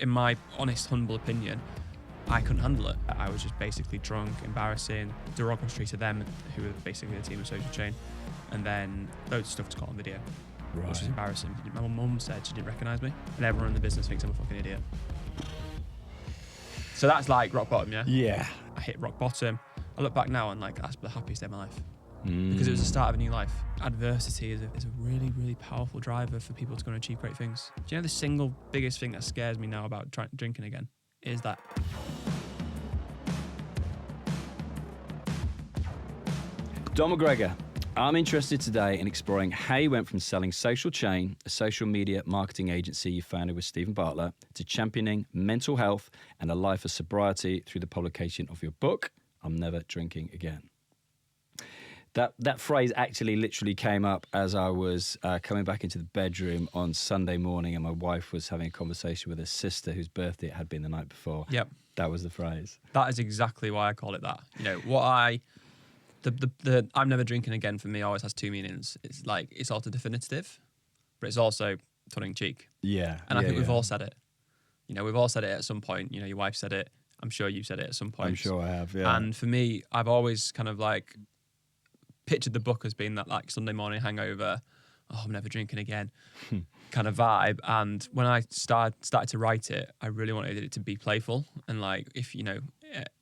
in my honest, humble opinion, I couldn't handle it. I was just basically drunk, embarrassing, derogatory to them, who were basically the team of Social Chain, and then loads of stuff to got on video, which was embarrassing. My mum said she didn't recognise me, and everyone in the business thinks I'm a fucking idiot. So that's like rock bottom, yeah? Yeah. I hit rock bottom. I look back now and like that's the happiest day of my life. Because it was the start of a new life. Adversity is a really, really powerful driver for people to go and achieve great things. Do you know the single biggest thing that scares me now about drinking again? Is that. Dom McGregor, I'm interested today in exploring how you went from selling Social Chain, a social media marketing agency you founded with Stephen Bartlett, to championing mental health and a life of sobriety through the publication of your book, I'm Never Drinking Again. That phrase actually literally came up as I was coming back into the bedroom on Sunday morning, and my wife was having a conversation with her sister whose birthday it had been the night before. Yep. That was the phrase. That is exactly why I call it that. You know, the I'm never drinking again for me always has two meanings. It's like, it's also definitive, but it's also tongue in cheek. Yeah. And I think we've all said it. You know, we've all said it at some point. You know, your wife said it. I'm sure you've said it at some point. I'm sure I have, yeah. And for me, I've always kind of like pictured the book as being that like Sunday morning hangover, oh, I'm never drinking again kind of vibe. And when I started to write it, I really wanted it to be playful. And like, if you know,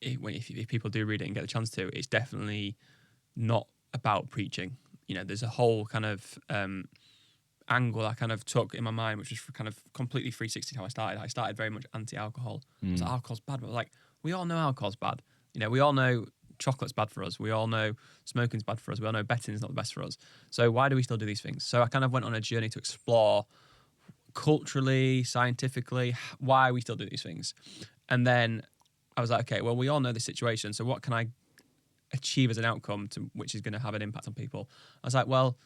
if people do read it and get the chance to, it's definitely not about preaching. You know, there's a whole kind of angle I kind of took in my mind, which was kind of completely 360 how I started. I started very much anti-alcohol. So alcohol's bad, but like, we all know alcohol's bad. You know, we all know chocolate's bad for us. We all know smoking's bad for us. We all know betting's not the best for us. So why do we still do these things? So I kind of went on a journey to explore culturally, scientifically, why we still do these things. And then I was like, okay, well, we all know the situation. So what can I achieve as an outcome which is going to have an impact on people? I was like, well,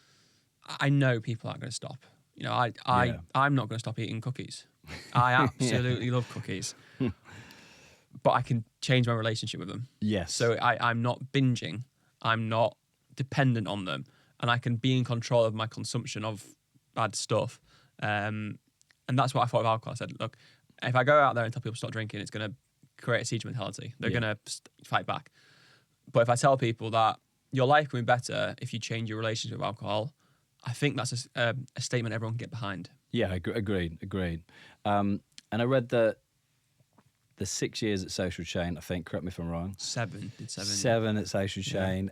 I know people aren't going to stop. You know, I'm not going to stop eating cookies. I absolutely love cookies. But I can change my relationship with them. Yes. So I'm not binging. I'm not dependent on them. And I can be in control of my consumption of bad stuff. And that's what I thought of alcohol. I said, look, if I go out there and tell people to stop drinking, it's going to create a siege mentality. They're going to fight back. But if I tell people that your life can be better if you change your relationship with alcohol, I think that's a statement everyone can get behind. Yeah, agreed. And I read that the 6 years at Social Chain, I think, correct me if I'm wrong. Seven at Social Chain,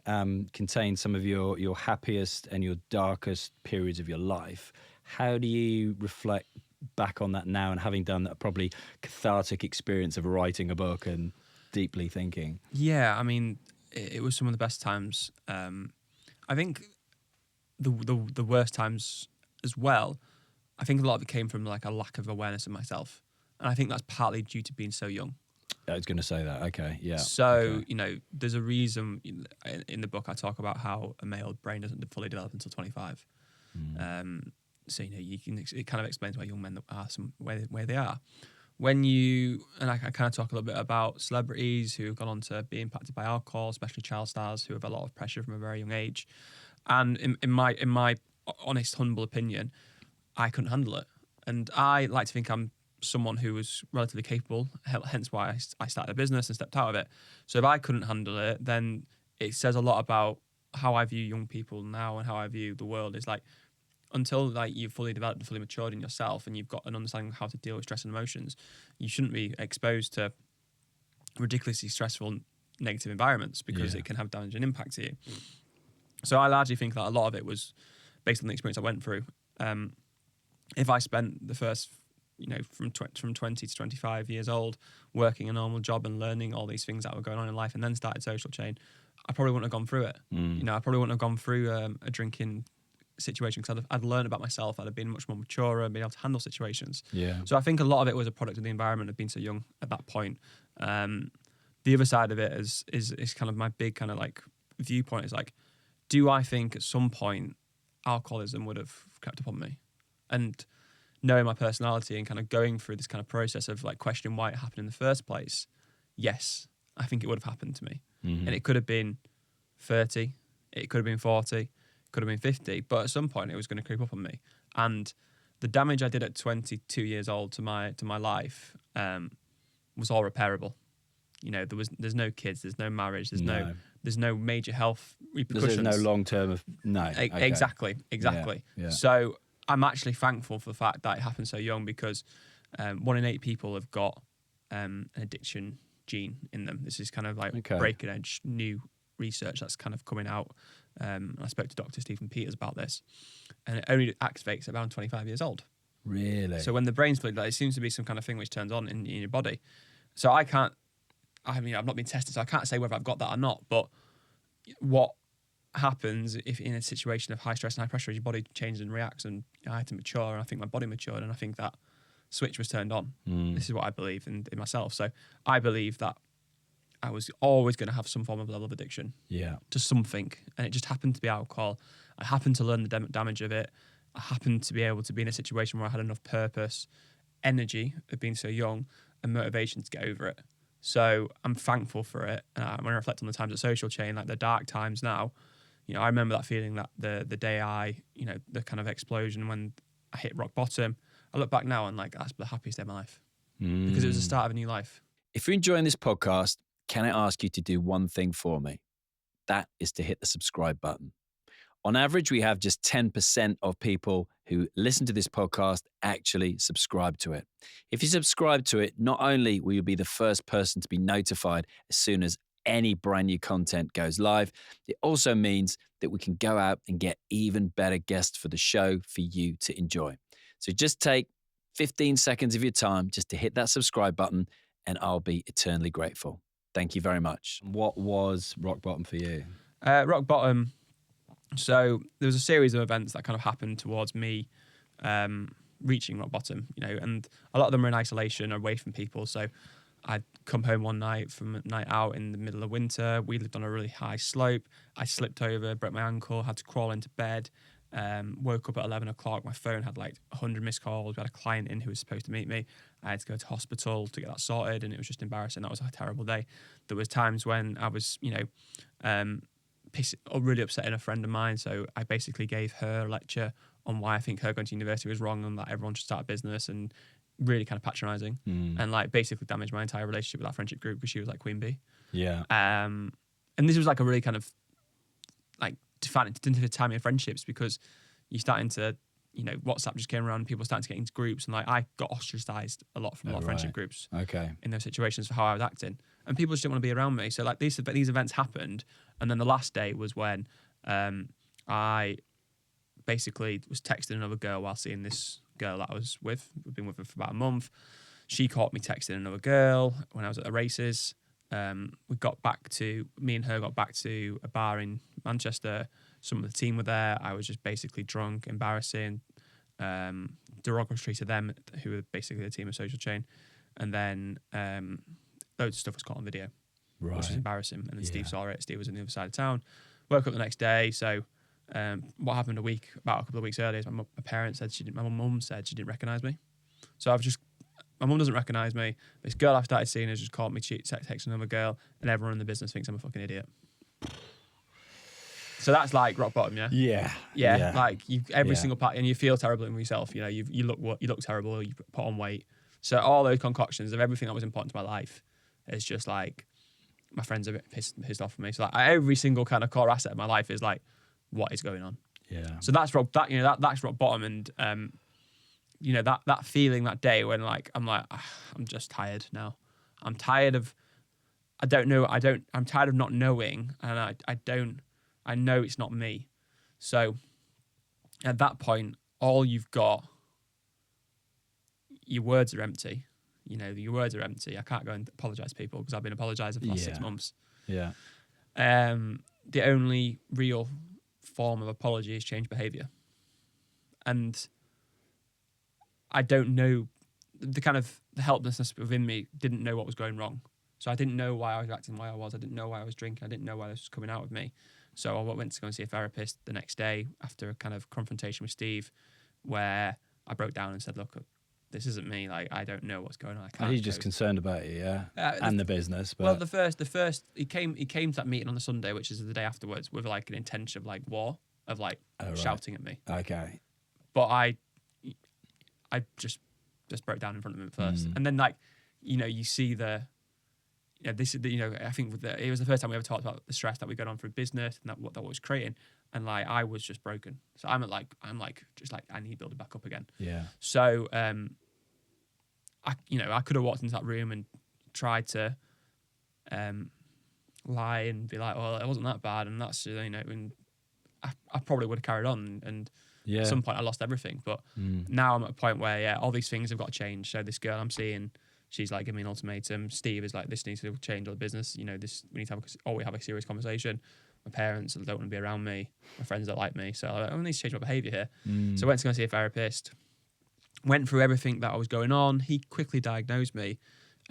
contained some of your happiest and your darkest periods of your life. How do you reflect back on that now, and having done that probably cathartic experience of writing a book and deeply thinking? Yeah, I mean, it was some of the best times. I think the worst times as well, I think a lot of it came from like a lack of awareness of myself. And I think that's partly due to being so young. I was going to say that. Okay, yeah. So, you know, there's a reason in the book I talk about how a male brain doesn't fully develop until 25. So, you know, it kind of explains why young men are where they are. And I kind of talk a little bit about celebrities who have gone on to be impacted by alcohol, especially child stars who have a lot of pressure from a very young age. And in my honest, humble opinion, I couldn't handle it. And I like to think I'm someone who was relatively capable, hence why I started a business and stepped out of it. So if I couldn't handle it, then it says a lot about how I view young people now and how I view the world. Is like, until like you've fully developed and fully matured in yourself and you've got an understanding of how to deal with stress and emotions, you shouldn't be exposed to ridiculously stressful negative environments, because it can have damage and impact to you. So I largely think that a lot of it was based on the experience I went through. If I spent the first, you know, from 20 to 25 years old working a normal job and learning all these things that were going on in life and then started Social Chain, I probably wouldn't have gone through it. You know, I probably wouldn't have gone through a drinking situation, because I'd learned about myself. I'd have been much more mature and been able to handle situations. Yeah. So I think a lot of it was a product of the environment of being so young at that point. The other side of it is kind of my big kind of like viewpoint is like, do I think at some point alcoholism would have crept upon me? And knowing my personality and kind of going through this kind of process of like questioning why it happened in the first place, yes, I think it would have happened to me. And it could have been 30, it could have been 40, it could have been 50, but at some point it was going to creep up on me. And the damage I did at 22 years old to my life was all repairable. You know, there's no kids, there's no marriage, there's no major health repercussions. There's no long term of okay. Exactly. Yeah. So I'm actually thankful for the fact that it happened so young, because 1 in 8 people have got an addiction gene in them. This is kind of like breaking edge new research that's kind of coming out. I spoke to Dr. Stephen Peters about this, and it only activates around 25 years old. Really? So when the brain's split, like, it seems to be some kind of thing which turns on in your body. So I've not been tested, so I can't say whether I've got that or not. But what happens if in a situation of high stress and high pressure, your body changes and reacts, and I had to mature, and I think my body matured, and I think that switch was turned on. This is what I believe in myself. So I believe that I was always going to have some form of level of addiction to something, and it just happened to be alcohol. I happened to learn the damage of it. I happened to be able to be in a situation where I had enough purpose, energy of being so young, and motivation to get over it. So I'm thankful for it. When I reflect on the times at Social Chain, like the dark times now, you know, I remember that feeling, that the day the kind of explosion when I hit rock bottom. I look back now and like, that's the happiest day of my life, because it was the start of a new life. If you're enjoying this podcast, can I ask you to do one thing for me? That is to hit the subscribe button. On average, we have just 10% of people who listen to this podcast actually subscribe to it. If you subscribe to it, not only will you be the first person to be notified as soon as any brand new content goes live, it also means that we can go out and get even better guests for the show for you to enjoy. So just take 15 seconds of your time just to hit that subscribe button, and I'll be eternally grateful. Thank you very much. What was rock bottom for you? Rock bottom. So there was a series of events that kind of happened towards me reaching rock bottom, you know, and a lot of them were in isolation, away from people. So I'd come home one night from a night out in the middle of winter. We lived on a really high slope. I slipped over, broke my ankle, had to crawl into bed. Woke up at 11 o'clock. My phone had like 100 missed calls. We had a client in who was supposed to meet me. I had to go to hospital to get that sorted, and it was just embarrassing. That was a terrible day. There was times when I was, you know, really upsetting a friend of mine. So I basically gave her a lecture on why I think her going to university was wrong and that everyone should start a business, and really kind of patronising, and like basically damaged my entire relationship with that friendship group, because she was like Queen Bee. Yeah. And this was like a really kind of like definitive time in friendships, because you're starting to, you know, WhatsApp just came around, people starting to get into groups, and like I got ostracized a lot from a lot of friendship groups in those situations for how I was acting, and people just didn't want to be around me. So like these events happened, and then the last day was when I basically was texting another girl while seeing this girl that I was with. We've been with her for about a month. She caught me texting another girl when I was at the races. Me and her got back to a bar in Manchester. Some of the team were there. I was just basically drunk, embarrassing, derogatory to them, who were basically the team of Social Chain. And then loads of stuff was caught on video, which was embarrassing. And then Steve saw it. Steve was on the other side of town. Woke up the next day. So what happened about a couple of weeks earlier is my parents said my mum said she didn't recognise me. So my mum doesn't recognise me. This girl I've started seeing has just caught me texting another girl, and everyone in the business thinks I'm a fucking idiot. So that's like rock bottom, yeah. Yeah. Like every single part, and you feel terrible in yourself. You know, you look terrible. You put on weight. So all those concoctions of everything that was important to my life is just like my friends are a bit pissed off with me. So like every single kind of core asset of my life is like, what is going on? Yeah. So that's rock bottom, and you know, that feeling that day when like I'm just tired now. I'm tired of I'm tired of not knowing, and I know it's not me. So at that point, all you've got, your words are empty. You know, your words are empty. I can't go and apologise to people because I've been apologising for the last 6 months. Yeah. The only real form of apology is change behaviour. And I don't know, the helplessness within me didn't know what was going wrong. So I didn't know why I was acting the way I was. I didn't know why I was drinking. I didn't know why this was coming out of me. So I went to go and see a therapist the next day after a kind of confrontation with Steve, where I broke down and said, look, this isn't me. Like, I don't know what's going on. I can't. He's just concerned about you, yeah? And the business. But... Well, the first, he came to that meeting on the Sunday, which is the day afterwards, with like an intention of like war, of like shouting at me. Okay. But I just broke down in front of him at first. And then like, you see I think it was the first time we ever talked about the stress that we got on through business and what that was creating. And like, I was just broken. So I need building back up again. Yeah. So, I could have walked into that room and tried to, lie and be like, well, it wasn't that bad. And that's, and I probably would have carried on. And at some point I lost everything. But now I'm at a point where, all these things have got to change. So this girl I'm seeing, she's like giving me an ultimatum. Steve is like, this needs to change our business. We need to have a serious conversation. My parents don't want to be around me. My friends don't like me. So I need to change my behaviour here. So I went to go see a therapist. Went through everything that was going on. He quickly diagnosed me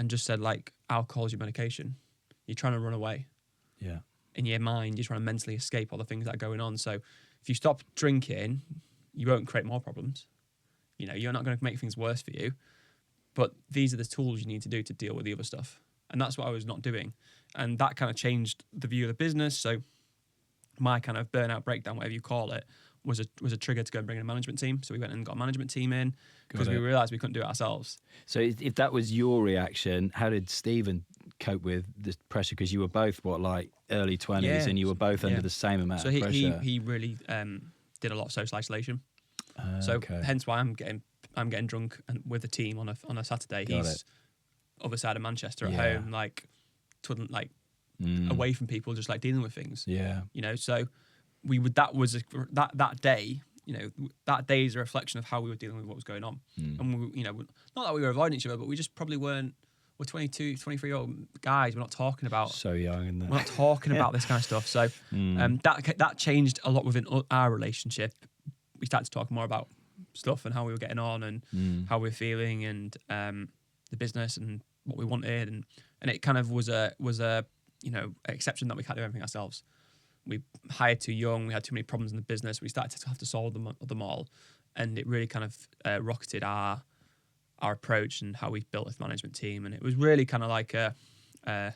and just said, like, alcohol is your medication. You're trying to run away. Yeah. In your mind, you're trying to mentally escape all the things that are going on. So if you stop drinking, you won't create more problems. You're not going to make things worse for you. But these are the tools you need to do to deal with the other stuff. And that's what I was not doing. And that kind of changed the view of the business. So my kind of burnout breakdown, whatever you call it, was a trigger to go and bring in a management team. So we went and got a management team in because we realised we couldn't do it ourselves. So if that was your reaction, how did Stephen cope with the pressure? Because you were both, early 20s and you were both under the same amount of pressure. So he really did a lot of social isolation. So hence why I'm getting drunk with the team on a Saturday. He's other side of Manchester at home, away from people, just like dealing with things. Yeah. So that day, that day is a reflection of how we were dealing with what was going on. And we, not that we were avoiding each other, but we just probably we're 22, 23-year-old guys. We're not talking about so young, and we're not talking about this kind of stuff. So that changed a lot within our relationship. We started to talk more about stuff and how we were getting on and how we were feeling and the business and what we wanted, and it kind of was a exception that we can't do everything ourselves. We hired too young. We had too many problems in the business. We started to have to solve them all, and it really kind of rocketed our approach and how we built this management team. And it was really kind of like for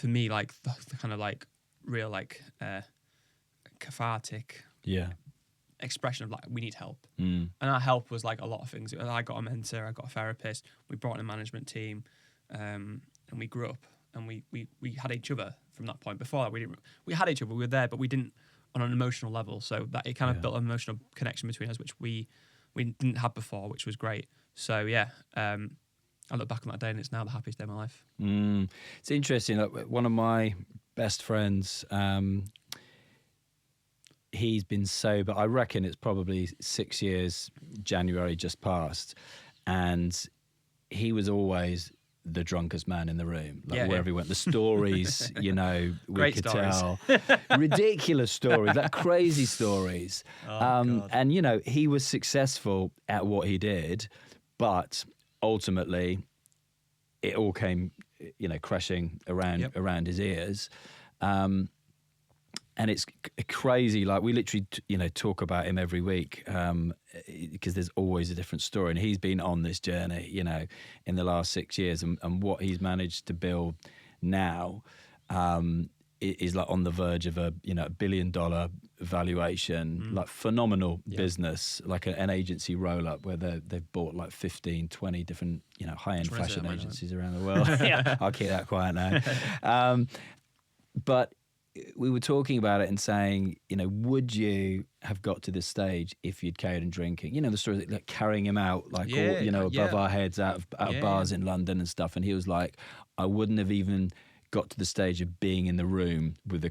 me, like the kind of like real cathartic expression of like, we need help. And our help was like a lot of things. I got a mentor, I got a therapist, we brought in a management team, and we grew up, and we had each other from that point. Before that, we had each other, we were there, but we didn't on an emotional level. So that it kind of built an emotional connection between us, which we didn't have before, which was great. So I look back on that day and it's now the happiest day of my life. It's interesting. Like, one of my best friends, he's been sober, I reckon it's probably 6 years, January just passed, and he was always the drunkest man in the room, wherever he went. The stories, we Great could stories. tell. Ridiculous stories, like crazy stories. And, he was successful at what he did, but ultimately it all came, crashing around his ears. And it's crazy. Like, we literally, talk about him every week because there's always a different story. And he's been on this journey, in the last 6 years. And what he's managed to build now is like on the verge of a $1 billion valuation, like phenomenal business, like an agency roll-up where they've bought like 15, 20 different, high-end fashion agencies around the world. I'll keep that quiet now. But we were talking about it and saying, would you have got to this stage if you'd carried on drinking? The story, like carrying him out, above our heads out of bars in London and stuff. And he was like, I wouldn't have even got to the stage of being in the room with the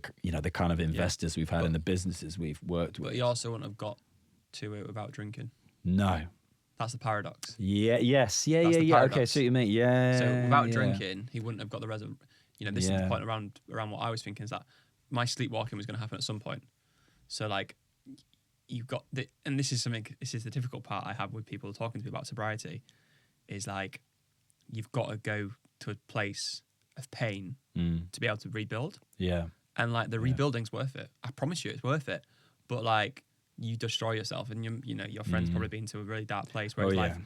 kind of investors we've had in the businesses we've worked with. But he also wouldn't have got to it without drinking. No. That's the paradox. Yeah. Yes. Yeah. That's Yeah. Okay. So you mean So without drinking, he wouldn't have got the reservoir. This is the point around what I was thinking, is that my sleepwalking was going to happen at some point. So like, you've got and this is the difficult part I have with people talking to me about sobriety, is like, you've got to go to a place of pain to be able to rebuild. Yeah. And like, the rebuilding's worth it. I promise you, it's worth it. But like, you destroy yourself, and your friend's probably been to a really dark place where his life.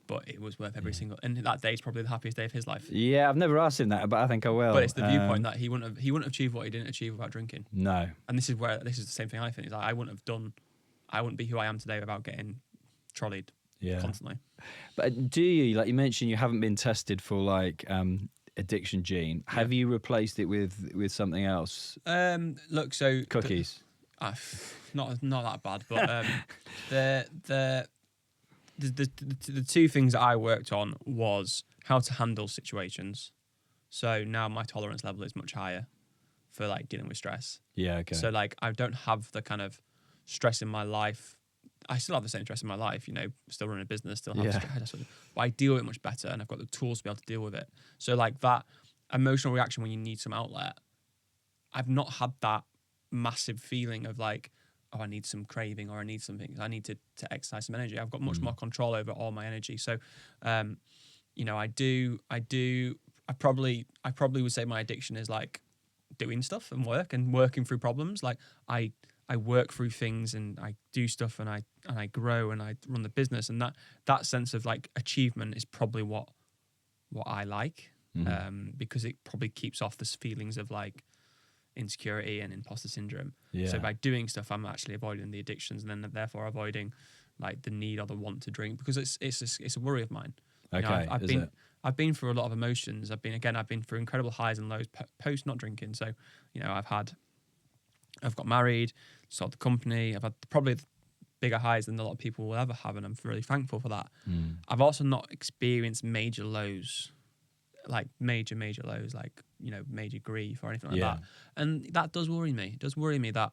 But it was worth every single, and that day is probably the happiest day of his life. Yeah, I've never asked him that, but I think I will. But it's the viewpoint that he wouldn't have achieved what he didn't achieve without drinking. No. And this is the same thing I think. Is like, I wouldn't be who I am today without getting trolleyed. constantly. But do you, like you mentioned, you haven't been tested for like addiction gene. Have you replaced it with something else? Look, so Cookies. Not that bad, but the two things that I worked on was how to handle situations. So now my tolerance level is much higher for like dealing with stress. Yeah, okay. So like I don't have the kind of stress in my life. I still have the same stress in my life, you know, still running a business, still have stress, but I deal with it much better, and I've got the tools to be able to deal with it. So like that emotional reaction when you need some outlet, I've not had that massive feeling of like, oh, I need some craving or I need something. I need to exercise some energy. I've got much more control over all my energy. So, you know, I probably would say my addiction is like doing stuff and working through problems. Like I work through things and I do stuff and I grow and I run the business, and that sense of like achievement is probably what I like, because it probably keeps off the feelings of like insecurity and imposter syndrome. So by doing stuff, I'm actually avoiding the addictions, and then therefore avoiding like the need or the want to drink, because it's a worry of mine. Okay, You know, I've been through a lot of emotions. I've been through incredible highs and lows post not drinking. So, you know, I've got married, sold the company. I've had probably bigger highs than a lot of people will ever have, and I'm really thankful for that. I've also not experienced major lows, like major lows, like, you know, major grief or anything like that. And that does worry me. It does worry me that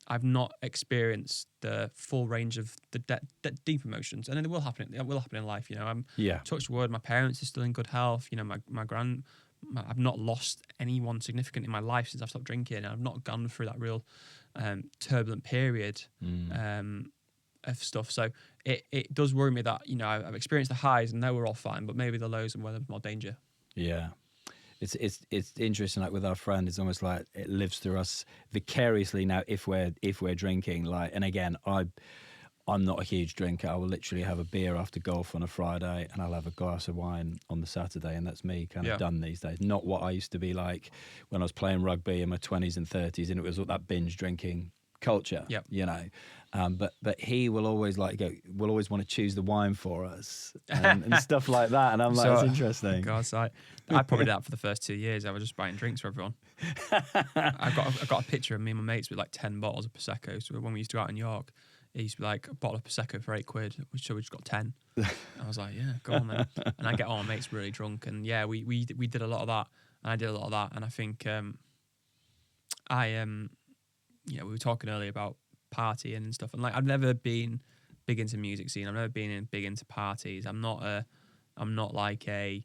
I've not experienced the full range of the deep emotions, and it will happen. It will happen in life. You know, I'm touch wood. My parents are still in good health. You know, I've not lost anyone significant in my life since I've stopped drinking. I've not gone through that real turbulent period of stuff. So it does worry me that, you know, I've experienced the highs and they were all fine, but maybe the lows are where there's more danger. Yeah. It's interesting, like with our friend, it's almost like it lives through us vicariously now if we're drinking. Like, and again, I'm not a huge drinker. I will literally have a beer after golf on a Friday, and I'll have a glass of wine on the Saturday, and that's me kind of done these days. Not what I used to be like when I was playing rugby in my 20s and 30s, and it was all that binge drinking culture, you know. But he will always will always want to choose the wine for us and stuff like that. And I'm like, that's interesting. God, so I probably did that for the first 2 years. I was just buying drinks for everyone. I got a picture of me and my mates with like 10 bottles of Prosecco. So when we used to go out in York, it used to be like a bottle of Prosecco for £8, so we just got 10. I was like, yeah, go on then. And I get all my mates really drunk, and yeah, we did a lot of that, and I did a lot of that, and I think we were talking earlier about partying and stuff, and like I've never been big into music scene. I've never been big into parties. I'm not like a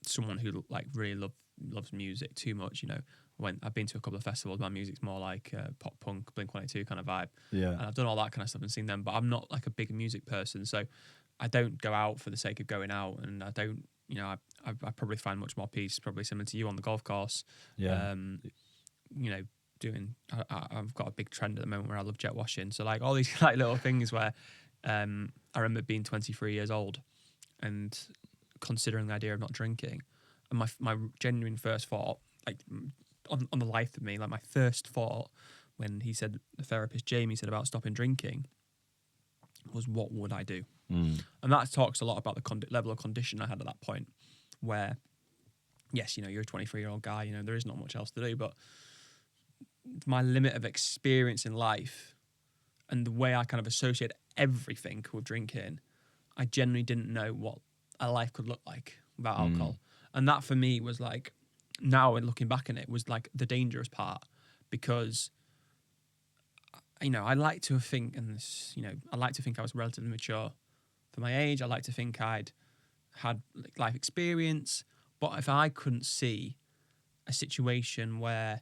someone who like really loves music too much. You know, when I've been to a couple of festivals, my music's more like pop punk, Blink-182 kind of vibe. Yeah, and I've done all that kind of stuff and seen them, but I'm not like a big music person. So I don't go out for the sake of going out, and I don't. You know, I probably find much more peace, probably similar to you, on the golf course. Yeah, you know. I've got a big trend at the moment where I love jet washing. So like all these like little things where I remember being 23 years old and considering the idea of not drinking, and my genuine first thought, like on the life of me, like my first thought when the therapist Jamie said about stopping drinking was, what would I do? And that talks a lot about the level of condition I had at that point, where yes, you know, you're a 23-year-old guy, you know, there is not much else to do, but my limit of experience in life and the way I kind of associate everything with drinking, I genuinely didn't know what a life could look like without alcohol. And that for me was like, now and looking back on it, was like the dangerous part, because, you know, I like to think I was relatively mature for my age. I like to think I'd had like life experience, but if I couldn't see a situation where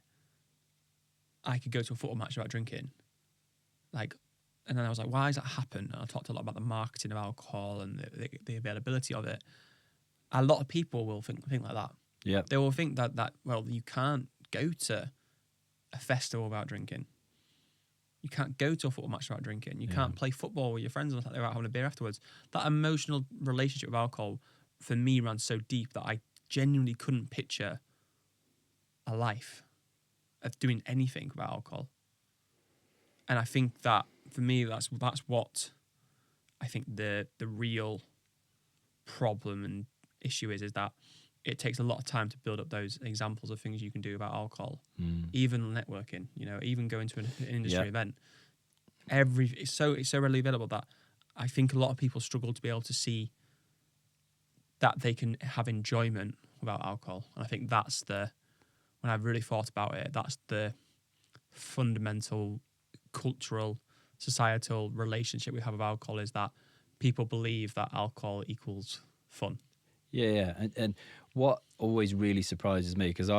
I could go to a football match without drinking, like, and then I was like, why does that happen? And I talked a lot about the marketing of alcohol and the availability of it. A lot of people will think like that. Yeah, they will think that well, you can't go to a festival without drinking. You can't go to a football match without drinking. You can't play football with your friends without having a beer afterwards. That emotional relationship with alcohol for me ran so deep that I genuinely couldn't picture a life of doing anything without alcohol. And I think that for me, that's what I think the real problem and issue is that it takes a lot of time to build up those examples of things you can do about alcohol. Even networking, even going to an industry event. It's so readily available that I think a lot of people struggle to be able to see that they can have enjoyment without alcohol. And I think that's when I've really thought about it, that's the fundamental cultural, societal relationship we have with alcohol, is that people believe that alcohol equals fun. Yeah. And what always really surprises me, because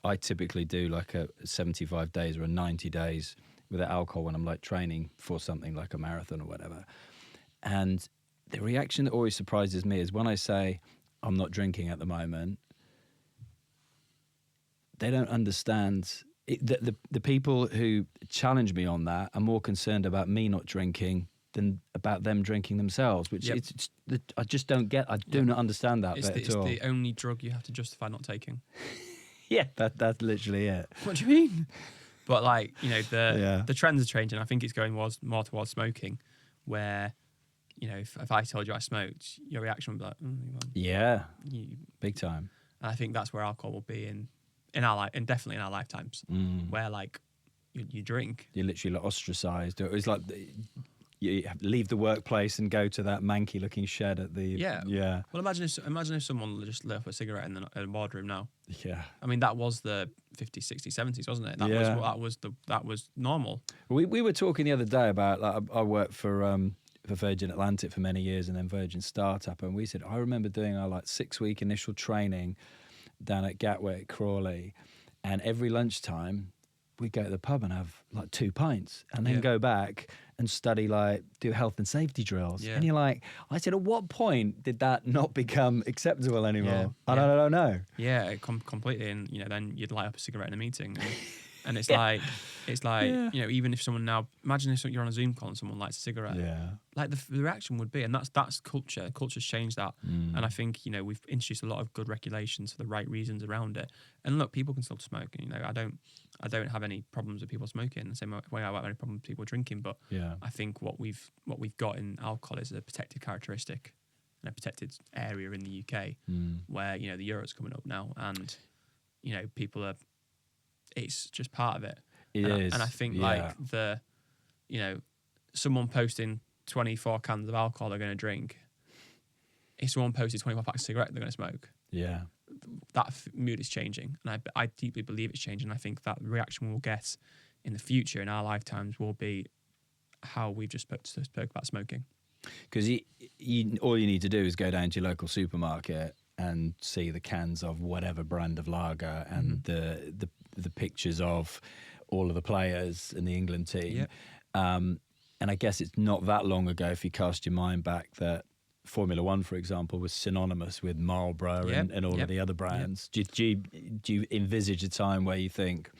I typically do like a 75 days or a 90 days without alcohol when I'm like training for something like a marathon or whatever. And the reaction that always surprises me is when I say I'm not drinking at the moment, they don't understand. The people who challenge me on that are more concerned about me not drinking than about them drinking themselves, which I just don't get. I do not understand that bit at all. It's the only drug you have to justify not taking. Yeah, that's literally it. What do you mean? But like, the trends are changing. I think it's going more towards smoking, where, if I told you I smoked, your reaction would be like, big time. And I think that's where alcohol will be in our life, and definitely in our lifetimes, where like you drink, you're literally like ostracized. It was like you have to leave the workplace and go to that manky looking shed at the Well, imagine if someone just lit up a cigarette in a boardroom now. Yeah, I mean, that was the 50s, 60s, 70s, wasn't it? That was normal. We were talking the other day about, like, I worked for Virgin Atlantic for many years, and then Virgin Startup, and we said, I remember doing our like 6-week initial training down at Gatwick, Crawley, and every lunchtime we'd go to the pub and have like 2 pints and then go back and study, like do health and safety drills. And you're like, I said, at what point did that not become acceptable anymore? I don't know. Yeah, completely. And then you'd light up a cigarette in a meeting. And it's like, even if someone now, imagine if you're on a Zoom call and someone lights a cigarette. Yeah. Like the reaction would be, and that's culture. Culture's changed that. And I think, we've introduced a lot of good regulations for the right reasons around it. And look, people can still smoke. And, I don't have any problems with people smoking the same way I have any problem with people drinking. But I think what we've got in alcohol is a protected characteristic and a protected area in the UK where, the Euro's coming up now, and, people are, it's just part of it. It is. And I think someone posting 24 cans of alcohol they're going to drink, if someone posted 24 packs of cigarette they're going to smoke. Yeah. That mood is changing. And I deeply believe it's changing. I think that reaction we'll get in the future, in our lifetimes, will be how we've just spoke about smoking. Because all you need to do is go down to your local supermarket and see the cans of whatever brand of lager and the pictures of all of the players in the England team. And I guess it's not that long ago, if you cast your mind back, that Formula One, for example, was synonymous with Marlboro and all of the other brands. Do you envisage a time where you think...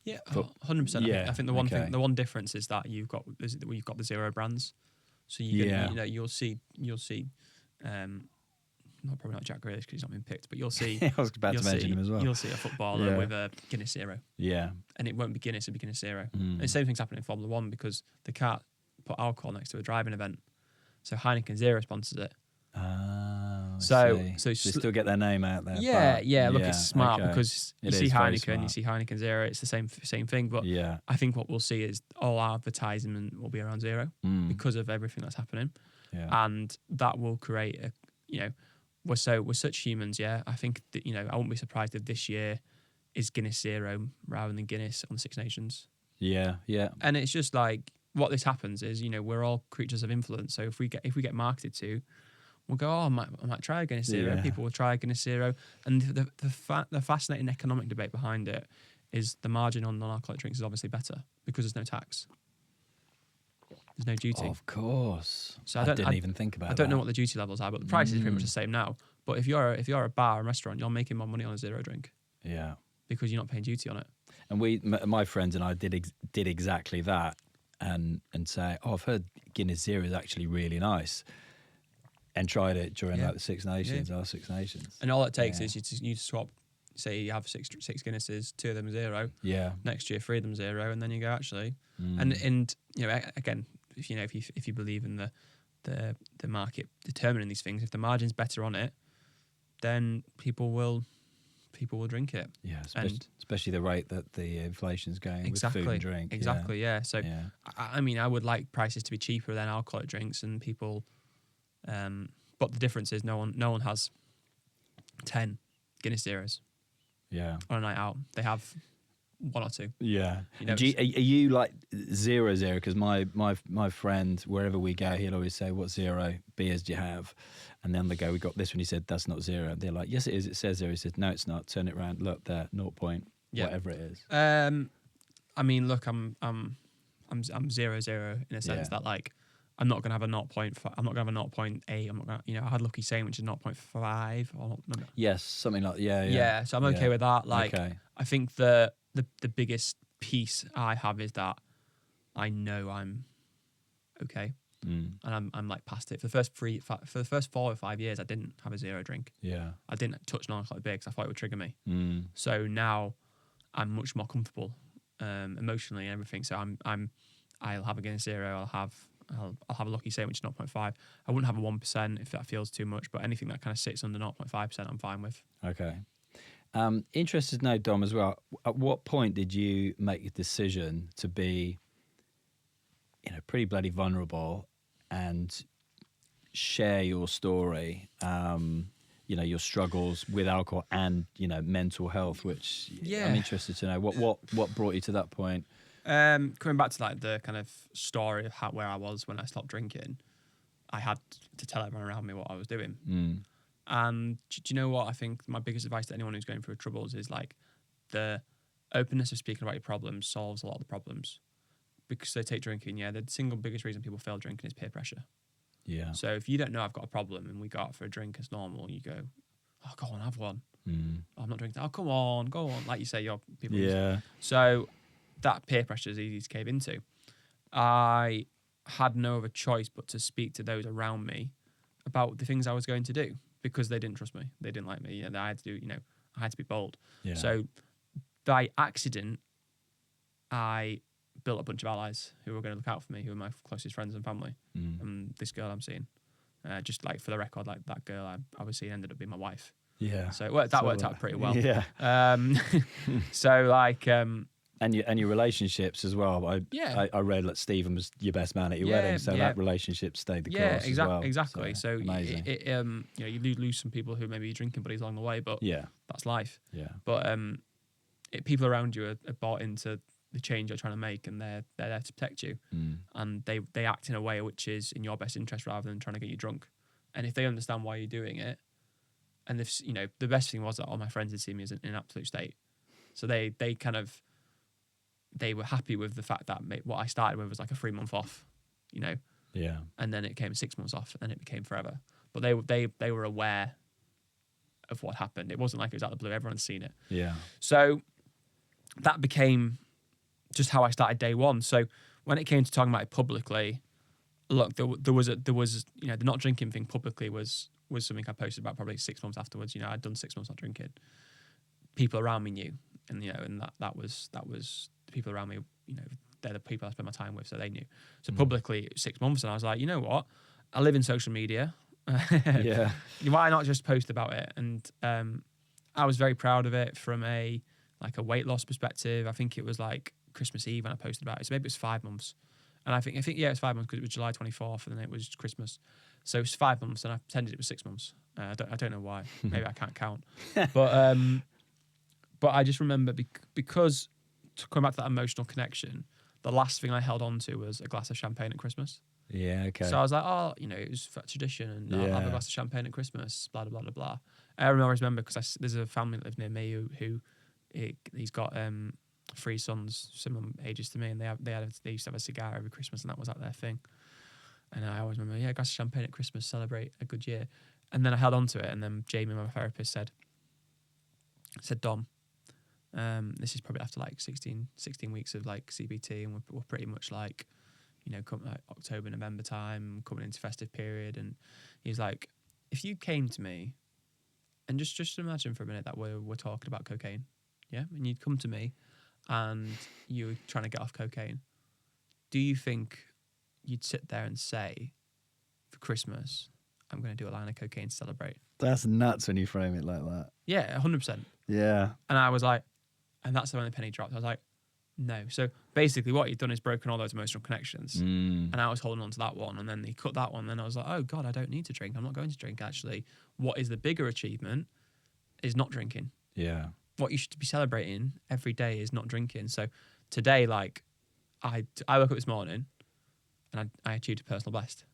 Yeah, 100%. I think the one difference is that you've got the zero brands. So you'll see probably not Jack Grealish because he's not been picked, but you'll see. I was about to mention him as well. You'll see a footballer with a Guinness Zero. Yeah, and it won't be Guinness; it'll be Guinness Zero. And the same thing's happening in Formula One because they can't put alcohol next to a driving event, so Heineken Zero sponsors it. So they still get their name out there. Look, it's smart because you see Heineken, you see Heineken Zero. It's the same thing. But I think what we'll see is all our advertisement will be around zero because of everything that's happening, and that will create we're such humans. I think that I won't be surprised if this year is Guinness Zero rather than Guinness on the Six Nations. Yeah. And it's just like what this happens is we're all creatures of influence. So if we get marketed to, we'll go, I might try a Guinness Zero. People will try a Guinness Zero. And the fascinating economic debate behind it is the margin on non-alcoholic drinks is obviously better because there's no tax. There's no duty. Of course. So I didn't even think about that. I don't know what the duty levels are, but the price is pretty much the same now. But if you're a bar and restaurant, you're making more money on a zero drink. Yeah. Because you're not paying duty on it. And my friends and I did exactly that and say, I've heard Guinness Zero is actually really nice. And tried it during like the Six Nations, our Six Nations. And all it takes is you swap, say you have six Guinnesses, 2 of them zero. Yeah. Next year, 3 of them zero, and then you go actually. And again, if you believe in the market determining these things. If the margin's better on it, then people will drink it. Yeah, especially the rate that the inflation's going with food and drink. Exactly, yeah. So, I mean, I would like prices to be cheaper than alcoholic drinks, and people. But the difference is no one has 10 Guinness Zeros. Yeah. On a night out, they have 1 or 2. Yeah. You know, are you like 0? Because my friend, wherever we go, he'll always say, "What 0 beers do you have?" And then they go, "We got this one." He said, "That's not 0." They're like, "Yes, it is. It says 0." He said, "No, it's not. Turn it around. Look there, 0 point, whatever it is." I mean, look, I'm 0 in a sense that like I'm not gonna have a 0.5. I'm not gonna have a 0.8. I'm not gonna, I had Lucky Saint, which is 0.5. Or yes, something like So I'm okay with that. Like, I think the biggest piece I have is that I know I'm okay, and I'm like past it. For the first 4 or 5 years, I didn't have a 0 drink. Yeah, I didn't touch non-alcoholic beer because I thought it would trigger me. So now I'm much more comfortable emotionally and everything. So I'll have a Guinness 0. I'll have a Lucky Saint, which is 0.5. I wouldn't have a 1% if that feels too much, but anything that kind of sits under 0.5%, I'm fine with. Okay. Interested to know, Dom, as well, at what point did you make a decision to be, pretty bloody vulnerable and share your story, your struggles with alcohol and, mental health, which I'm interested to know. What brought you to that point? Coming back to like the kind of story of where I was when I stopped drinking, I had to tell everyone around me what I was doing. And do you know what? I think my biggest advice to anyone who's going through troubles is like the openness of speaking about your problems solves a lot of the problems. Because they take drinking, the single biggest reason people fail drinking is peer pressure. Yeah. So if you don't know I've got a problem and we go out for a drink as normal, you go, "Oh, go on, have one." Oh, I'm not drinking. "Oh, come on, go on." Like you say, you're people. Yeah. So that peer pressure is easy to cave into. I had no other choice but to speak to those around me about the things I was going to do because they didn't trust me. They didn't like me. And I had to do, I had to be bold. Yeah. So by accident, I built a bunch of allies who were going to look out for me, who were my closest friends and family. And this girl I'm seeing, just like for the record, like that girl I was seeing ended up being my wife. Yeah. So that worked out pretty well. Yeah. So like, and your relationships as well. I read that Stephen was your best man at your wedding, so that relationship stayed the course as well. Exactly. So you lose some people who maybe you're drinking buddies along the way, but that's life. Yeah. But people around you are bought into the change you're trying to make, and they're there to protect you, and they act in a way which is in your best interest rather than trying to get you drunk. And if they understand why you're doing it, and if the best thing was that all my friends had seen me as in an absolute state, so they were happy with the fact that what I started with was like a 3-month off, Yeah. And then it came 6 months off, and then it became forever. But they were aware of what happened. It wasn't like it was out of the blue. Everyone's seen it. Yeah. So that became just how I started day one. So when it came to talking about it publicly, look, there was the not drinking thing publicly was something I posted about probably 6 months afterwards. I'd done 6 months not drinking. People around me knew, and that was the people around me. They're the people I spend my time with, so they knew. So publicly, 6 months, and I was like, you know what? I live in social media. Yeah. Why not just post about it? And I was very proud of it from a weight loss perspective. I think it was like Christmas Eve when I posted about it. So maybe it was 5 months. And I think it's 5 months because it was July 24th and then it was Christmas. So it's 5 months and I pretended it was 6 months. I don't know why. Maybe I can't count. But I just remember because to come back to that emotional connection, the last thing I held on to was a glass of champagne at Christmas. Yeah, okay. So I was like, it was for tradition and I'll have a glass of champagne at Christmas, blah, blah, blah, blah. I remember because there's a family that live near me who he's got 3 sons, similar ages to me, and they used to have a cigar every Christmas, and that was like their thing. And I always remember, a glass of champagne at Christmas, celebrate a good year. And then I held on to it, and then Jamie, my therapist, said, Dom, this is probably after like 16 weeks of like CBT, and we're pretty much like, come like October, November time, coming into festive period. And he's like, if you came to me, and just imagine for a minute that we're talking about cocaine, yeah, and you'd come to me and you were trying to get off cocaine, do you think you'd sit there and say, for Christmas, I'm going to do a line of cocaine to celebrate. That's nuts when you frame it like that. Yeah, 100%. Yeah. And I was like, and that's when the penny dropped. I was like, no. So basically what he'd done is broken all those emotional connections. And I was holding on to that one. And then he cut that one. Then I was like, oh God, I don't need to drink. I'm not going to drink, actually. What is the bigger achievement is not drinking. Yeah. What you should be celebrating every day is not drinking. So today, like, I woke up this morning and I achieved a personal best.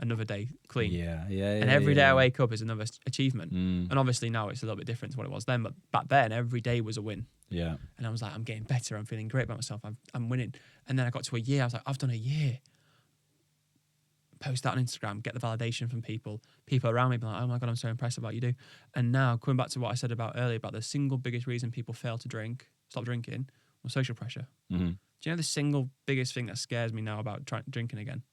Another day clean. Yeah. And every day I wake up is another achievement. And obviously now it's a little bit different to what it was then. But back then, every day was a win. Yeah. And I was like, I'm getting better. I'm feeling great about myself. I'm winning. And then I got to a year. I was like, I've done a year. Post that on Instagram, get the validation from people around me, be like, oh my God, I'm so impressed about you do. And now, coming back to what I said about earlier, about the single biggest reason people fail to stop drinking, was social pressure. Do you know the single biggest thing that scares me now about drinking again?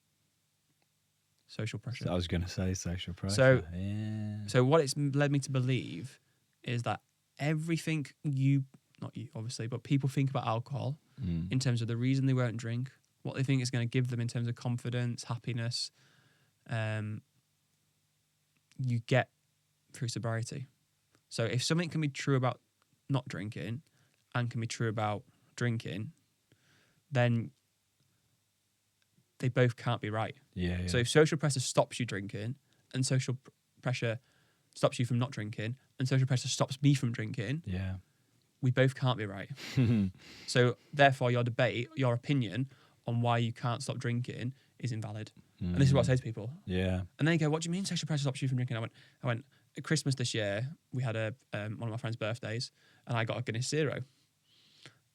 Social pressure. So I was going to say social pressure. So what it's led me to believe is that everything not you obviously, but people think about alcohol in terms of the reason they won't drink, what they think it's going to give them in terms of confidence, happiness, you get through sobriety. So if something can be true about not drinking and can be true about drinking, then they both can't be right. Yeah. So if social pressure stops you drinking and social pressure stops you from not drinking and social pressure stops me from drinking, we both can't be right. So therefore your opinion on why you can't stop drinking is invalid. And this is what I say to people. Yeah. And they go, what do you mean social pressure stops you from drinking? I went, at Christmas this year, we had one of my friend's birthdays and I got a Guinness Zero.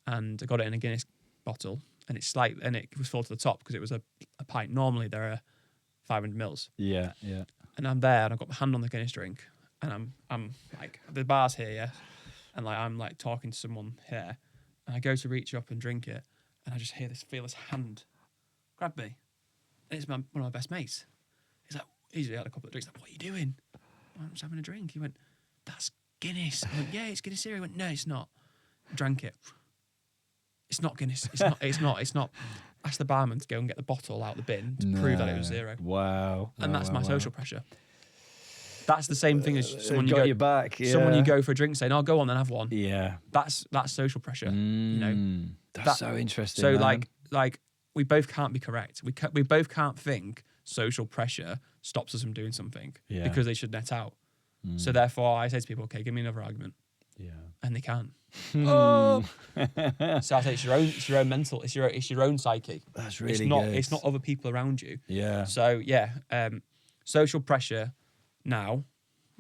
And I got it in a Guinness bottle and it was full to the top because it was a pint. Normally there are 500 mils. Yeah. And I'm there and I've got my hand on the Guinness drink and I'm like, the bar's here, yeah? And like I'm like talking to someone here and I go to reach up and drink it and I just feel this hand grab me. And it's one of my best mates. He's like, he's had a couple of drinks. Like, what are you doing? I'm just having a drink. He went, that's Guinness. I went, yeah, it's Guinness Zero. He went, no, it's not. Drank it. It's not Guinness. It's not. Asked the barman to go and get the bottle out of the bin to prove that it was zero. Wow. And that's my social pressure. That's the same thing as someone you got go your back. Yeah. Someone you go for a drink saying, "Oh, go on, then have one." Yeah. That's social pressure. You know. That's so interesting. So man. like we both can't be correct. We both can't think social pressure stops us from doing something because they should net out. So therefore, I say to people, "Okay, give me another argument." Yeah. And they can't. So I say it's your own mental, it's your own psyche. That's really good. good. It's not other people around you. Yeah. So social pressure now,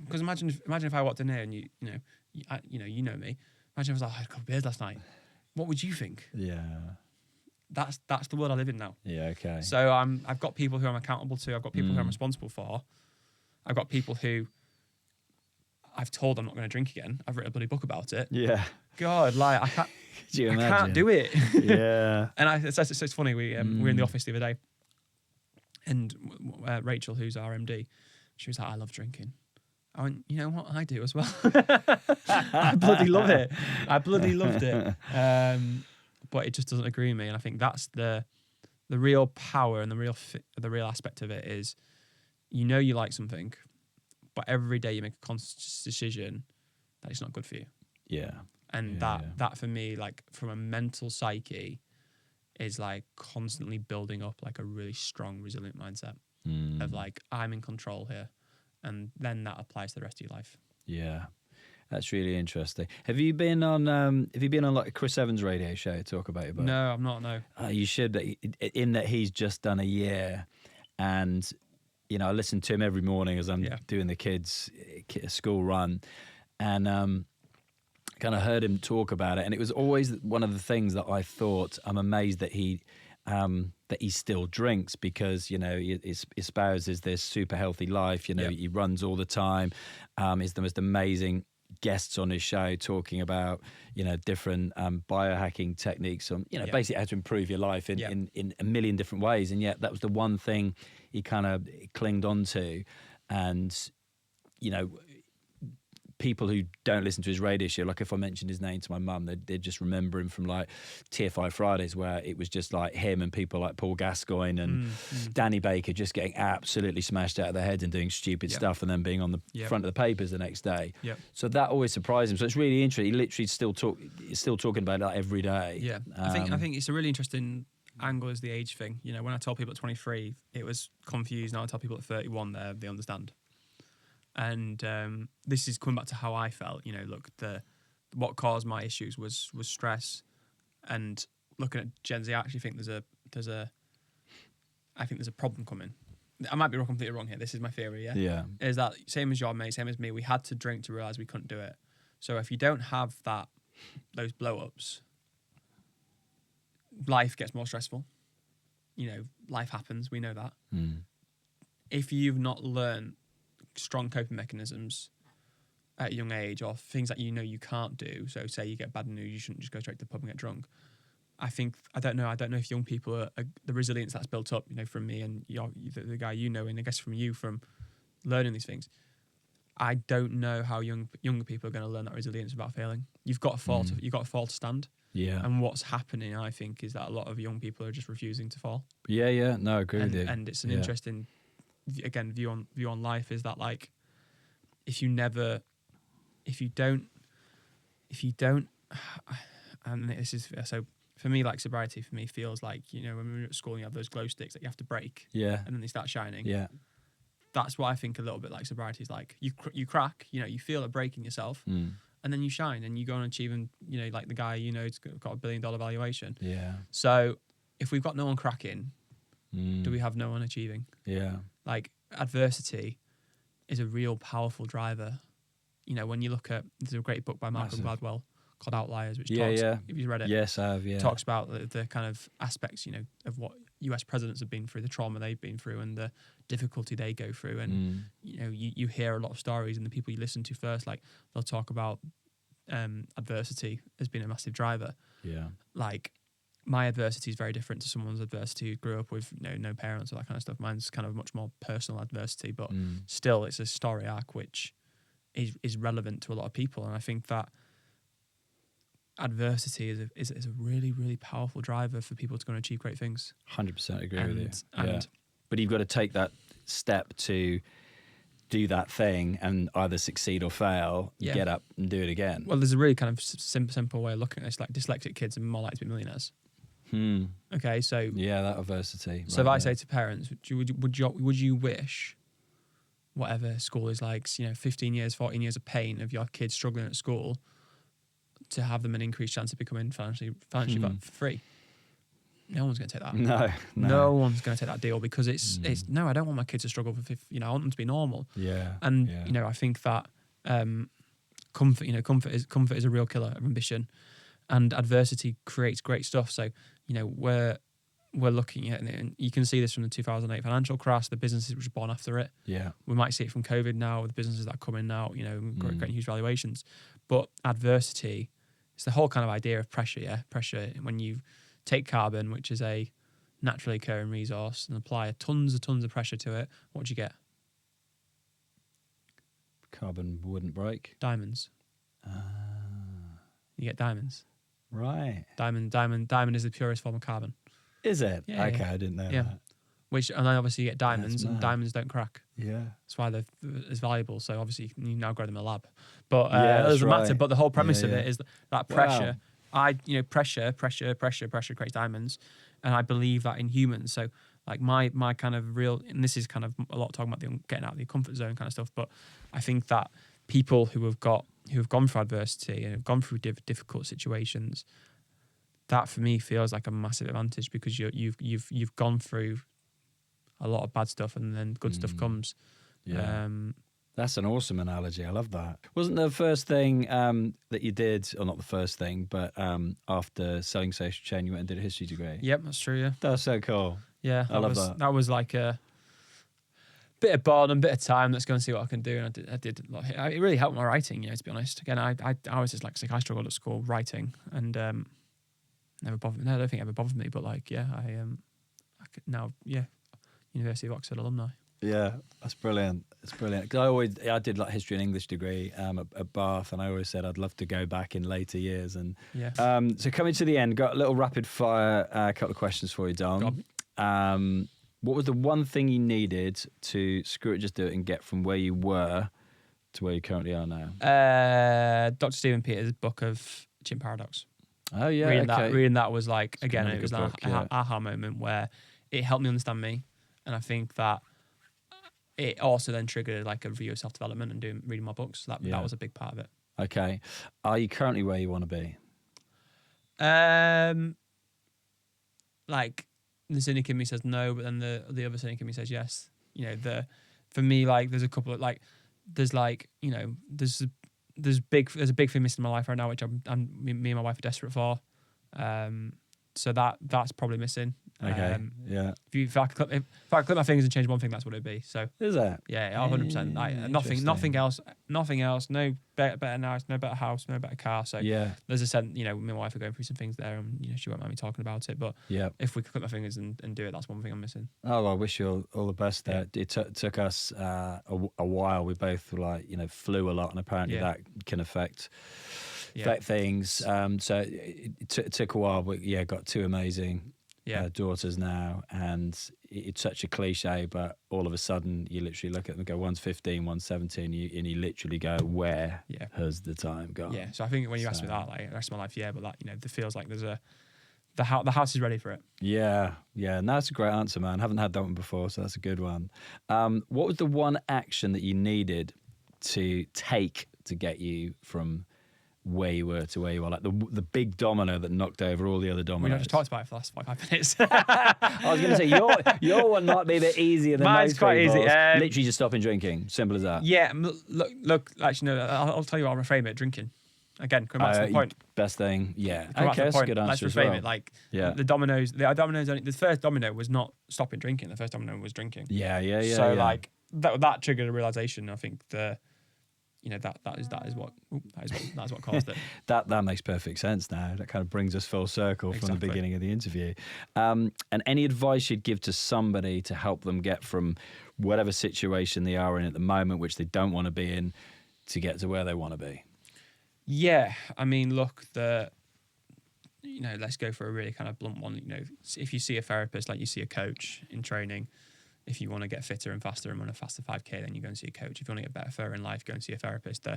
because imagine if I walked in here and you know me. Imagine if I was like, I had a couple of beers last night. What would you think? Yeah. That's the world I live in now. Yeah. Okay. So I've got people who I'm accountable to. I've got people who I'm responsible for. I've got people who I've told I'm not going to drink again. I've written a bloody book about it. Yeah. God, like I can't. Could you imagine? I can't do it. Yeah. And it's funny. We were in the office the other day, and Rachel, who's our MD, she was like, "I love drinking." I went, "You know what? I do as well." I bloody love it. I bloody loved it. But it just doesn't agree with me, and I think that's the real power and the real aspect of it is, you like something, but every day you make a conscious decision that it's not good for you. Yeah. And that for me, like from a mental psyche, is like constantly building up like a really strong, resilient mindset of like, I'm in control here. And then that applies to the rest of your life. Yeah. That's really interesting. Have you been on like a Chris Evans radio show to talk about your book? No, I'm not, no. You should, in that he's just done a year, and I listen to him every morning as I'm doing the kids' school run, and kind of heard him talk about it, and it was always one of the things that I thought, I'm amazed that he still drinks, because he espouses this super healthy life. He runs all the time. He's the most amazing guests on his show talking about different biohacking techniques on basically how to improve your life in a million different ways, and yet that was the one thing he kind of clinged on to. And people who don't listen to his radio show, like if I mentioned his name to my mum, they'd just remember him from like Tier 5 Fridays, where it was just like him and people like Paul Gascoigne and Danny Baker just getting absolutely smashed out of their heads and doing stupid stuff and then being on the front of the papers the next day. So that always surprised him. So it's really interesting. He literally still talking about that every day. Yeah, I think it's a really interesting angle is the age thing. You know, when I told people at 23, it was confused. Now I tell people at 31, they understand. And this is coming back to how I felt. You know, look, what caused my issues was stress. And looking at Gen Z, I actually think there's a problem coming. I might be completely wrong here. This is my theory. Yeah. Is that same as your mate, same as me? We had to drink to realize we couldn't do it. So if you don't have those blow ups, life gets more stressful. You know, life happens. We know that. If you've not learned strong coping mechanisms at a young age, or things that you know you can't do, so say you get bad news, you shouldn't just go straight to the pub and get drunk. I don't know if young people are the resilience that's built up, you know, from me and the guy you know, and I guess from you, from learning these things. I don't know how younger people are going to learn that resilience without failing. You've got to fall to stand. Yeah. And what's happening, I think, is that a lot of young people are just refusing to fall. Yeah. No, I agree with you. And it's an interesting, again, view on life, is that like, if you don't, and this is so for me, like sobriety for me feels like, you know, when we were at school, you have those glow sticks that you have to break. Yeah. And then they start shining. Yeah. That's what I think a little bit like sobriety is like. You crack, you know, you feel it breaking yourself. And then you shine and you go and achieve, and you know, like the guy, you know, it's got $1 billion valuation. Yeah. So if we've got no one cracking, do we have no one achieving? Yeah. Like adversity is a real powerful driver. You know, when you look at, there's a great book by Malcolm Gladwell called Outliers, which talks, if you've read it. Yes, I have, talks about the kind of aspects, you know, of what US presidents have been through, the trauma they've been through and the difficulty they go through. And, you know, you hear a lot of stories, and the people you listen to first, like they'll talk about adversity as being a massive driver. Yeah. Like my adversity is very different to someone's adversity who grew up with, you know, no parents or that kind of stuff. Mine's kind of much more personal adversity, but still it's a story arc which is relevant to a lot of people. And I think that adversity is a really, really powerful driver for people to go and achieve great things. 100% agree with you. But you've got to take that step to do that thing and either succeed or fail, get up and do it again. Well, there's a really kind of simple way of looking at this. Like dyslexic kids are more likely to be millionaires. Okay, so that adversity. So if I say to parents, would you wish whatever school is like, you know, 15 years, 14 years of pain of your kids struggling at school, to have them an increased chance of becoming financially free? No one's going to take that. No one's going to take that deal, because it's no. I don't want my kids to struggle for. You know, I want them to be normal. Yeah. And you know, I think that comfort. You know, comfort is a real killer of ambition, and adversity creates great stuff. So you know, we're looking at, and you can see this from the 2008 financial crash, the businesses which were born after it. Yeah. We might see it from COVID now, with the businesses that are coming now. You know, getting huge valuations, but adversity. It's the whole kind of idea of pressure, pressure. When you take carbon, which is a naturally occurring resource, and apply tons of pressure to it, what do you get? Carbon wouldn't break. Diamonds. You get diamonds. Right. Diamond is the purest form of carbon. Is it? Yeah, okay, I didn't know that. And then obviously you get diamonds, and diamonds don't crack. Yeah. That's why they're as valuable. So obviously you now grow them in a lab. But it doesn't matter. But the whole premise of it is that pressure. Wow. Pressure creates diamonds. And I believe that in humans. So like my kind of real, and this is kind of a lot talking about getting out of the comfort zone kind of stuff. But I think that people who have gone through adversity and have gone through difficult situations, that for me feels like a massive advantage, because you've gone through a lot of bad stuff, and then good stuff comes. Yeah. That's an awesome analogy. I love that. Wasn't the first thing that you did, or not the first thing, but after selling Social Chain, you went and did a history degree? Yep, that's true, yeah. That's so cool. Yeah, I love that. That was like a bit of boredom, bit of time. Let's go and see what I can do. And I did. It really helped my writing, you know, to be honest. Again, I was dyslexic. I struggled at school writing, and never bothered. No, I don't think it ever bothered me. But like, I could now, University of Oxford alumni. Yeah, that's brilliant. It's brilliant. 'Cause I did like history and English degree at Bath, and I always said I'd love to go back in later years. And Yeah. so coming to the end, got a little rapid fire couple of questions for you, Dom. What was the one thing you needed to screw it, just do it, and get from where you were to where you currently are now? Dr. Stephen Peters' book of Chin Paradox. Oh yeah, Reading that was like, again, another it was good an book, yeah. aha moment where it helped me understand me, and I think that it also then triggered like a review of self-development and reading my books. So that was a big part of it. Okay, are you currently where you want to be? Like the cynic in me says no, but then the other cynic in me says yes. You know, for me, like there's a couple of like there's like, you know, there's a big thing missing in my life right now, which me and my wife are desperate for. So that's probably missing. Okay. Yeah. If I could clip my fingers and change one thing, that's what it'd be. So Is that? yeah, 100%. Like, nothing else. No better house, no better house, no better car. So Yeah. there's a sense, you know, me and my wife are going through some things there, and you know, she won't mind me talking about it. But Yeah. if we could clip my fingers and do it, that's one thing I'm missing. Oh, well, I wish you all the best there. Yeah. It took us a while. We both like, you know, flew a lot, and apparently Yeah. that can affect Yeah. things. So it took a while, but yeah, got two amazing daughters now, and it's such a cliche, but all of a sudden you literally look at them and go, one's 15, one's 17, and you literally go, where has the time gone? Yeah. So I think when you ask me that, like the rest of my life, but that, you know, it feels like there's the house is ready for it. Yeah. No, that's a great answer, man. Haven't had that one before, so that's a good one. What was the one action that you needed to take to get you from where you were to where you are, like the big domino that knocked over all the other dominoes? We just talked about it for the last 5 minutes. I was going to say your one might be a bit easier than Mine's most quite people's. easy. Literally just stopping drinking. Simple as that. Yeah. Look. Actually, no. I'll tell you what I'll reframe it. Drinking. Again, coming back to the point. Best thing. Yeah. Coming back to Okay, the that's a point. good answer Let's as reframe well. it. Like the dominoes. The first domino was not stopping drinking. The first domino was drinking. Yeah. So like that triggered a realization. I think that is what caused it. That makes perfect sense now. That kind of brings us full circle from the Exactly. beginning of the interview. And any advice you'd give to somebody to help them get from whatever situation they are in at the moment, which they don't want to be in, to get to where they want to be? Yeah, I mean, look, let's go for a really kind of blunt one. You know, if you see a therapist, like you see a coach in training, if you want to get fitter and faster and run a faster 5K, then you go and see a coach. If you want to get better further in life, go and see a therapist.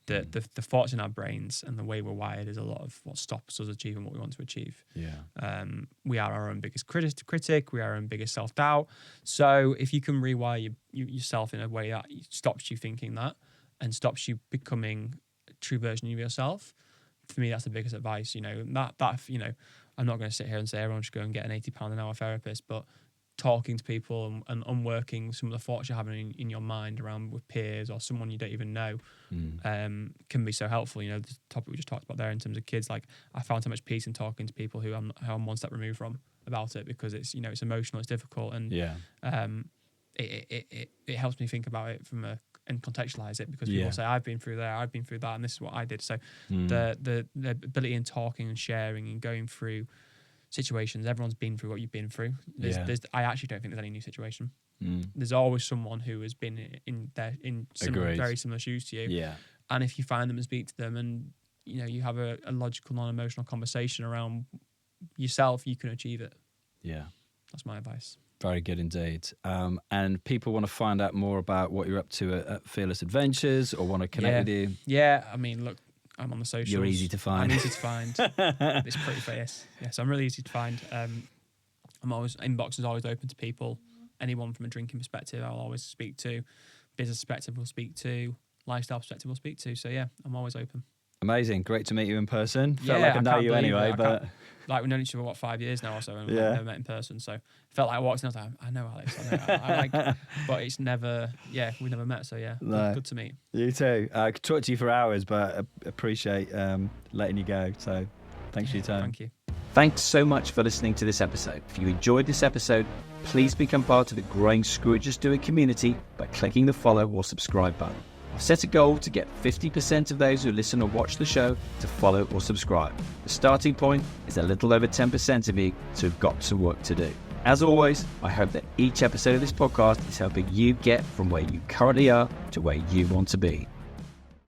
The thoughts in our brains and the way we're wired is a lot of what stops us achieving what we want to achieve. Yeah. We are our own biggest critic. We are our own biggest self-doubt. So if you can rewire yourself in a way that stops you thinking that and stops you becoming a true version of yourself, for me, that's the biggest advice. You know, that you know, I'm not going to sit here and say everyone should go and get an £80 an hour therapist, but talking to people and unworking some of the thoughts you're having in your mind around with peers or someone you don't even know can be so helpful. You know, the topic we just talked about there in terms of kids, like I found so much peace in talking to people who I'm one step removed from about it, because it's, you know, it's emotional, it's difficult, and it helps me think about it and contextualize it, because people say I've been through there, I've been through that, and this is what I did. So the ability in talking and sharing and going through situations, everyone's been through what you've been through. I actually don't think there's any new situation. There's always someone who has been in very similar shoes to you. Yeah. And if you find them and speak to them, and you know, you have a logical, non-emotional conversation around yourself, you can achieve it. Yeah. That's my advice. Very good indeed. And people want to find out more about what you're up to at Fearless Adventures, or want to connect with you. Yeah, I mean, look, I'm on the socials. You're easy to find. I'm easy to find. It's pretty fierce. Yeah, so I'm really easy to find. Inbox is always open to people. Anyone from a drinking perspective, I'll always speak to. Business perspective, we'll speak to. Lifestyle perspective, we'll speak to. So yeah, I'm always open. Amazing. Great to meet you in person. Felt like I know you anyway, but like we've known each other 5 years now or so, and we've never met in person. So felt like I walked in, I was like, I know Alex, but it's never, we never met. So yeah, good to meet. You too. I could talk to you for hours, but I appreciate letting you go. So thanks for your time. Thank you. Thanks so much for listening to this episode. If you enjoyed this episode, please become part of the growing Screw It Just Do It community by clicking the follow or subscribe button. I've set a goal to get 50% of those who listen or watch the show to follow or subscribe. The starting point is a little over 10% of you, so we've got some work to do. As always, I hope that each episode of this podcast is helping you get from where you currently are to where you want to be.